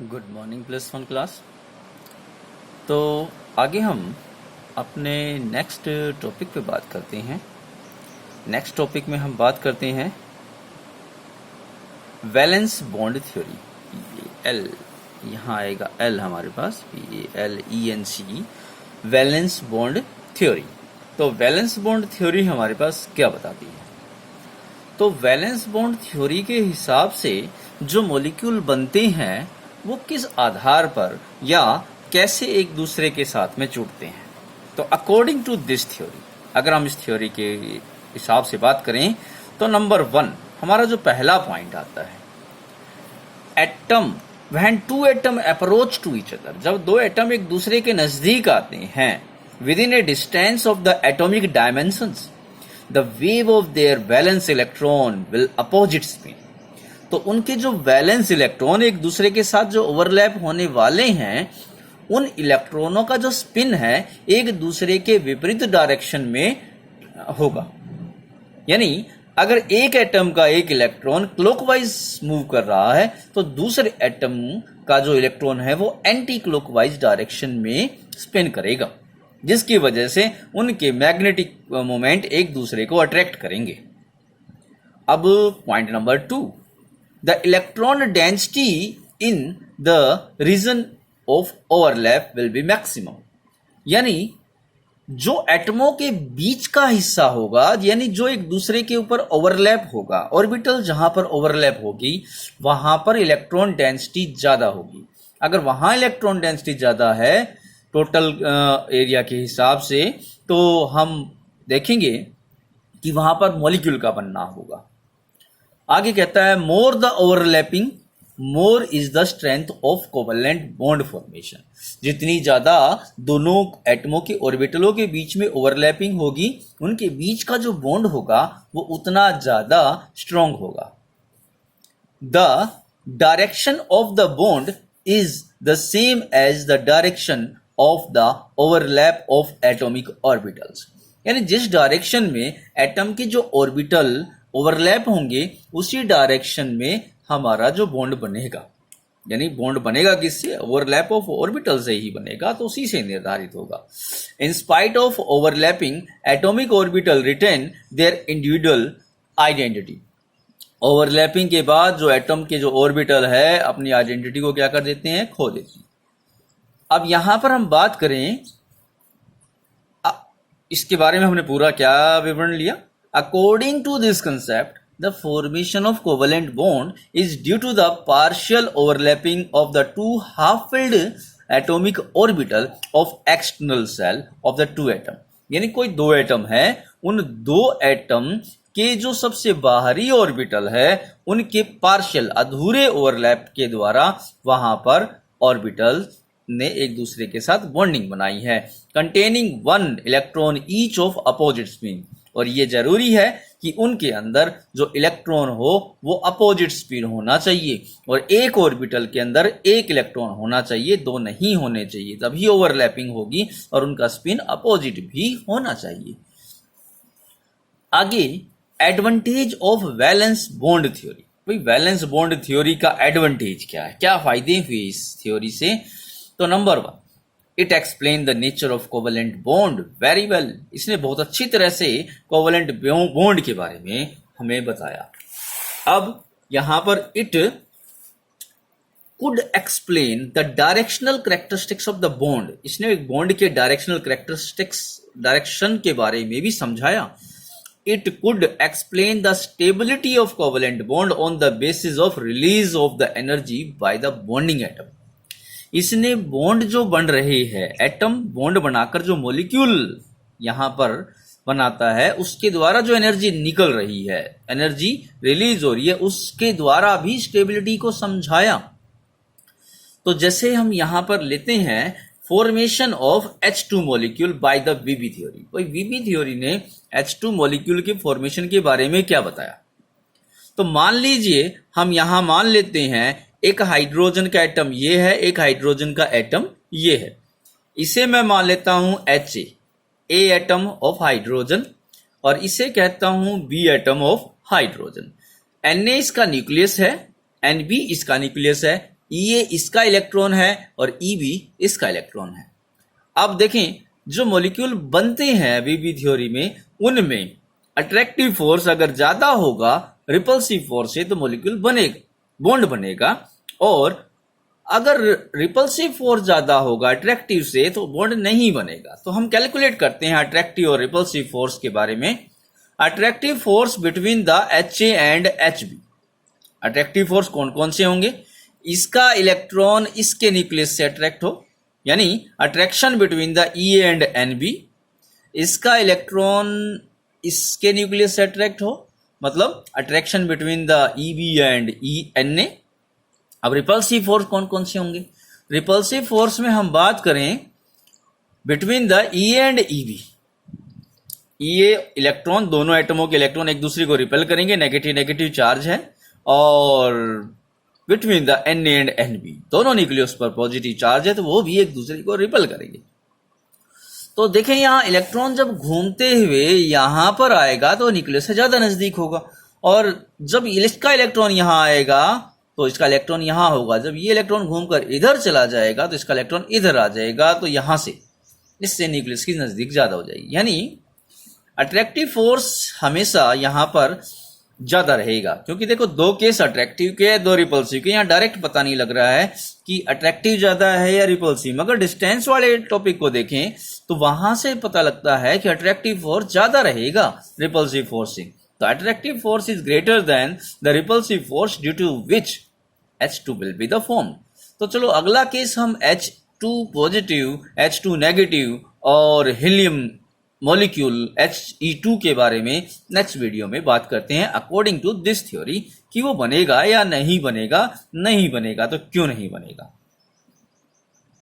Good morning +1 class. तो आगे हम अपने नेक्स्ट टॉपिक पे बात करते हैं। नेक्स्ट टॉपिक में हम बात करते हैं वैलेंस बॉन्ड थ्योरी। एल यहाँ आएगा, एल हमारे पास PALENC, वैलेंस बॉन्ड थ्योरी। तो वैलेंस बॉन्ड थ्योरी हमारे पास क्या बताती है? तो वैलेंस बॉन्ड थ्योरी के हिसाब से जो मॉलिक्यूल बनते हैं वो किस आधार पर या कैसे एक दूसरे के साथ में जुड़ते हैं। तो अकॉर्डिंग टू दिस थ्योरी, अगर हम इस थ्योरी के हिसाब से बात करें तो नंबर 1 हमारा जो पहला पॉइंट आता है, atom when two atom approach to each other, जब दो एटम एक दूसरे के नजदीक आते हैं, within a distance of the atomic dimensions, the wave of their valence electron will opposite spin. तो उनके जो वैलेंस इलेक्ट्रॉन एक दूसरे के साथ जो ओवरलैप होने वाले हैं, उन इलेक्ट्रॉनों का जो स्पिन है एक दूसरे के विपरीत डायरेक्शन में होगा। यानी अगर एक एटम का एक इलेक्ट्रॉन क्लॉकवाइज मूव कर रहा है तो दूसरे एटम का जो इलेक्ट्रॉन है वो एंटी क्लॉकवाइज डायरेक्शन में स्पिन करेगा, जिसकी वजह से उनके मैग्नेटिक मोमेंट एक दूसरे को अट्रैक्ट करेंगे। अब point number 2, the electron density in the region of overlap will be maximum. यानी जो एटमों के बीच का हिस्सा होगा, यानी जो एक दूसरे के ऊपर ओवरलैप होगा, ऑर्बिटल जहां पर ओवरलैप होगी वहां पर इलेक्ट्रॉन डेंसिटी ज्यादा होगी। अगर वहां इलेक्ट्रॉन डेंसिटी ज्यादा है टोटल एरिया के हिसाब से, तो हम देखेंगे कि वहां पर मॉलिक्यूल का बनना होगा। आगे कहता है, more the overlapping more is the strength of covalent bond formation. जितनी ज्यादा दोनों एटमों के ऑर्बिटलों के बीच में ओवरलैपिंग होगी, उनके बीच का जो बॉन्ड होगा वो उतना ज्यादा स्ट्रॉन्ग होगा। The direction of the bond is the same as the direction of the overlap of atomic orbitals. यानी जिस डायरेक्शन में एटम के जो ऑर्बिटल ओवरलैप होंगे उसी डायरेक्शन में हमारा जो बॉन्ड बनेगा। यानी बॉन्ड बनेगा किससे? ओवरलैप ऑफ ऑर्बिटल से ही बनेगा, तो उसी से निर्धारित होगा। In spite of overlapping atomic orbital retain their individual identity. Overlapping के बाद जो एटम के जो ऑर्बिटल है अपनी आइडेंटिटी को क्या कर देते हैं? खो देते हैं। अब यहां पर हम बात करें, इसके बारे में हमने पूरा क्या विवरण लिया। According to this concept, the formation of covalent bond is due to the partial overlapping of the two half-filled atomic orbital of external shell of the two atom। यानी कोई दो एटम है, उन दो एटम के जो सबसे बाहरी ऑर्बिटल है उनके पार्शियल अधूरे ओवरलैप के द्वारा वहां पर ऑर्बिटल ने एक दूसरे के साथ बॉन्डिंग बनाई है, containing 1 electron each of opposite spin. और ये जरूरी है कि उनके अंदर जो इलेक्ट्रॉन हो वो अपोजिट स्पिन होना चाहिए, और एक ऑर्बिटल के अंदर एक इलेक्ट्रॉन होना चाहिए, दो नहीं होने चाहिए, तभी ओवरलैपिंग होगी, और उनका स्पिन अपोजिट भी होना चाहिए। आगे advantage of valence bond theory. भाई वैलेंस बॉन्ड थ्योरी का एडवांटेज क्या है, क्या फायदे हुए इस थ्योरी से? तो number 1, it explain the nature of covalent bond very well. इसने बहुत अच्छी तरह से कोवलेंट बॉन्ड के बारे में हमें बताया। अब यहां पर it could explain the directional characteristics of the bond. इसने एक बॉन्ड के डायरेक्शनल कैरेक्टरिस्टिक्स, डायरेक्शन के बारे में भी समझाया। It could explain the stability of covalent bond on the basis of release of the energy by the bonding atom. इसने bond जो बन रहे हैं, एटम बॉन्ड बनाकर जो मॉलिक्यूल यहां पर बनाता है, उसके द्वारा जो एनर्जी निकल रही है, एनर्जी रिलीज हो रही है, उसके द्वारा भी स्टेबिलिटी को समझाया। तो जैसे हम यहां पर लेते हैं formation of H2 molecule by the VB theory. भाई वीबी थ्योरी ने H2 मॉलिक्यूल के फॉर्मेशन के बारे में क्या बताया? तो मान लीजिए हम यहां मान लेते हैं एक हाइड्रोजन का एटम ये है, एक हाइड्रोजन का एटम ये है। इसे मैं मान लेता हूं HA, A atom of hydrogen, और इसे कहता हूं B atom of hydrogen. Na इसका न्यूक्लियस है, NB इसका न्यूक्लियस है, Ea इसका इलेक्ट्रॉन है और Eb इसका इलेक्ट्रॉन है। अब देखें जो मॉलिक्यूल बनते हैं अभी थ्योरी में, उनमें अट्रैक्टिव फोर्स अगर ज्यादा होगा रिपल्सिव फोर्स से तो मॉलिक्यूल बनेगा, बॉन्ड बनेगा, और अगर रिपल्सिव फोर्स ज्यादा होगा अट्रैक्टिव से तो बॉन्ड नहीं बनेगा। तो हम कैलकुलेट करते हैं अट्रैक्टिव और रिपल्सिव फोर्स के बारे में। Attractive force between the HA and HB। Attractive force कौन कौन से होंगे? इसका इलेक्ट्रॉन इसके न्यूक्लियस से अट्रैक्ट हो, यानी attraction between the Ea and NB। इसका इलेक्ट्रॉन इसके न्यूक्लियस से अट्रैक्ट हो, मतलब attraction between the EB and Na। अब रिपल्सिव फोर्स कौन कौन से होंगे? रिपल्सिव फोर्स में हम बात करें between the Ea and EB। Ea electron, दोनों एटमों के इलेक्ट्रॉन एक दूसरे को रिपेल करेंगे, नेगेटिव नेगेटिव चार्ज है, और between the Na and NB दोनों न्यूक्लियस पर पॉजिटिव चार्ज है, तो वो भी एक दूसरे को रिपेल करेंगे। तो देखें यहाँ इलेक्ट्रॉन जब घूमते हुए यहाँ पर आएगा तो न्यूक्लियस से ज्यादा नजदीक होगा, और जब इसका इलेक्ट्रॉन यहाँ आएगा तो इसका इलेक्ट्रॉन यहाँ होगा। जब ये इलेक्ट्रॉन घूमकर इधर चला जाएगा तो इसका इलेक्ट्रॉन इधर आ जाएगा, तो यहाँ से इससे न्यूक्लियस की नजदीक ज्यादा हो जाएगी। यानी अट्रैक्टिव फोर्स हमेशा यहाँ पर ज्यादा रहेगा, क्योंकि देखो दो केस अट्रैक्टिव के, दो रिपल्सिव के। यहाँ डायरेक्ट पता नहीं लग रहा है कि अट्रैक्टिव ज्यादा है या रिपल्सिव, मगर डिस्टेंस वाले टॉपिक को देखें तो वहां से पता लगता है कि अट्रैक्टिव फोर्स ज्यादा रहेगा रिपल्सिव फोर्स से। तो attractive force is greater than the repulsive force due to which H2 will be the formed। तो चलो अगला केस हम H2 पॉजिटिव, H2 नेगेटिव और हीलियम मॉलिक्यूल He2 के बारे में नेक्स्ट वीडियो में बात करते हैं अकॉर्डिंग टू दिस थ्योरी, कि वो बनेगा या नहीं बनेगा, नहीं बनेगा तो क्यों नहीं बनेगा।